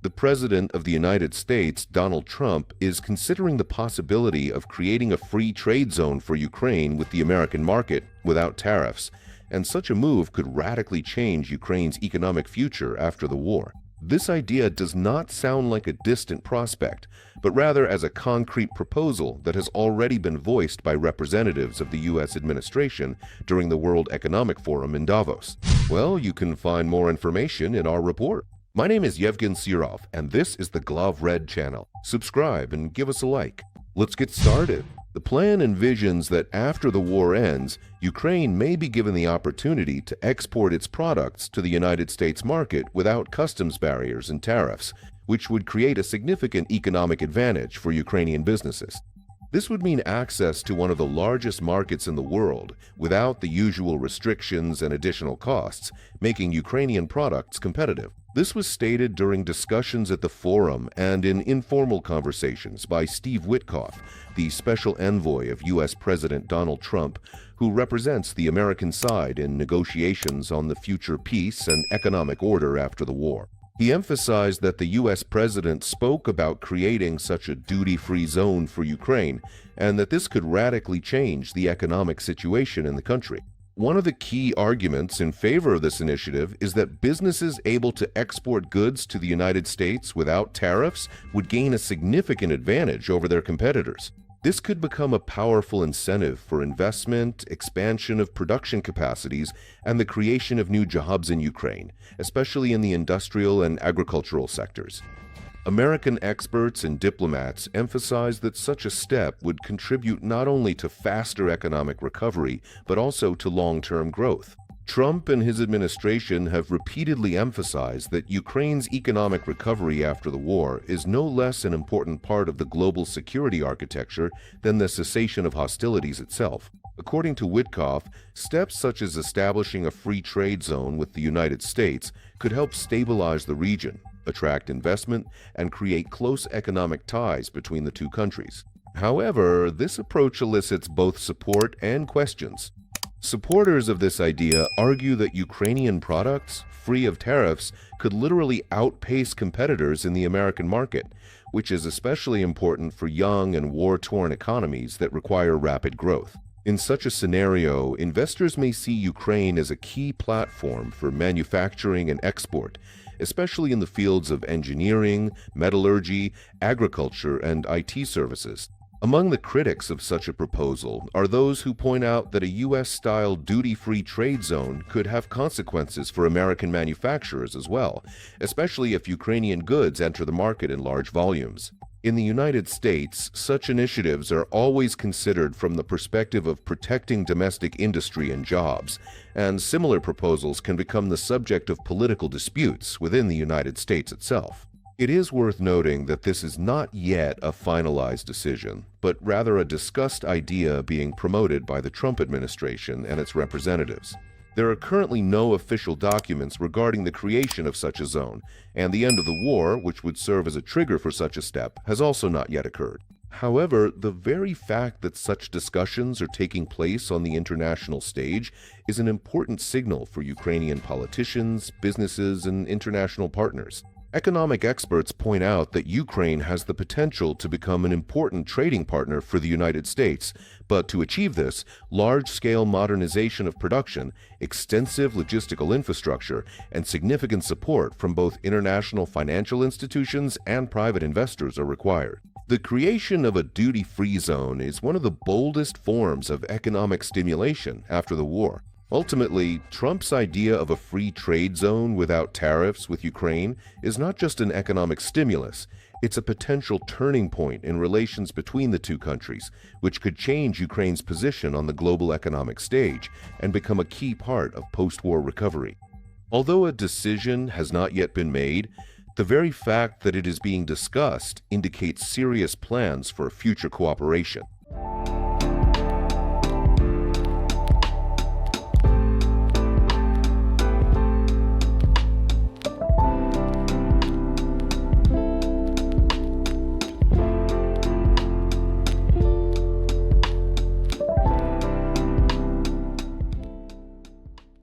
The President of the United States, Donald Trump, is considering the possibility of creating a free trade zone for Ukraine with the American market without tariffs, and such a move could radically change Ukraine's economic future after the war. This idea does not sound like a distant prospect, but rather as a concrete proposal that has already been voiced by representatives of the U.S. administration during the World Economic Forum in Davos. Well, you can find more information in our report. My name is Yevgen Sirov, and this is the Glav channel. Subscribe and give us a like. Let's get started. The plan envisions that after the war ends, Ukraine may be given the opportunity to export its products to the United States market without customs barriers and tariffs, which would create a significant economic advantage for Ukrainian businesses. This would mean access to one of the largest markets in the world without the usual restrictions and additional costs, making Ukrainian products competitive. This was stated during discussions at the forum and in informal conversations by Steve Witkoff, the special envoy of U.S. President Donald Trump, who represents the American side in negotiations on the future peace and economic order after the war. He emphasized that the U.S. president spoke about creating such a duty-free zone for Ukraine, and that this could radically change the economic situation in the country. One of the key arguments in favor of this initiative is that businesses able to export goods to the United States without tariffs would gain a significant advantage over their competitors. This could become a powerful incentive for investment, expansion of production capacities, and the creation of new jobs in Ukraine, especially in the industrial and agricultural sectors. American experts and diplomats emphasize that such a step would contribute not only to faster economic recovery, but also to long-term growth. Trump and his administration have repeatedly emphasized that Ukraine's economic recovery after the war is no less an important part of the global security architecture than the cessation of hostilities itself. According to Witkoff, steps such as establishing a free trade zone with the United States could help stabilize the region, attract investment, and create close economic ties between the two countries. However, this approach elicits both support and questions. Supporters of this idea argue that Ukrainian products, free of tariffs, could literally outpace competitors in the American market, which is especially important for young and war-torn economies that require rapid growth. In such a scenario, investors may see Ukraine as a key platform for manufacturing and export, especially in the fields of engineering, metallurgy, agriculture, and IT services. Among the critics of such a proposal are those who point out that a U.S.-style duty-free trade zone could have consequences for American manufacturers as well, especially if Ukrainian goods enter the market in large volumes. In the United States, such initiatives are always considered from the perspective of protecting domestic industry and jobs, and similar proposals can become the subject of political disputes within the United States itself. It is worth noting that this is not yet a finalized decision, but rather a discussed idea being promoted by the Trump administration and its representatives. There are currently no official documents regarding the creation of such a zone, and the end of the war, which would serve as a trigger for such a step, has also not yet occurred. However, the very fact that such discussions are taking place on the international stage is an important signal for Ukrainian politicians, businesses, and international partners. Economic experts point out that Ukraine has the potential to become an important trading partner for the United States, but to achieve this, large-scale modernization of production, extensive logistical infrastructure, and significant support from both international financial institutions and private investors are required. The creation of a duty-free zone is one of the boldest forms of economic stimulation after the war. Ultimately, Trump's idea of a free trade zone without tariffs with Ukraine is not just an economic stimulus, it's a potential turning point in relations between the two countries, which could change Ukraine's position on the global economic stage and become a key part of post-war recovery. Although a decision has not yet been made, the very fact that it is being discussed indicates serious plans for future cooperation.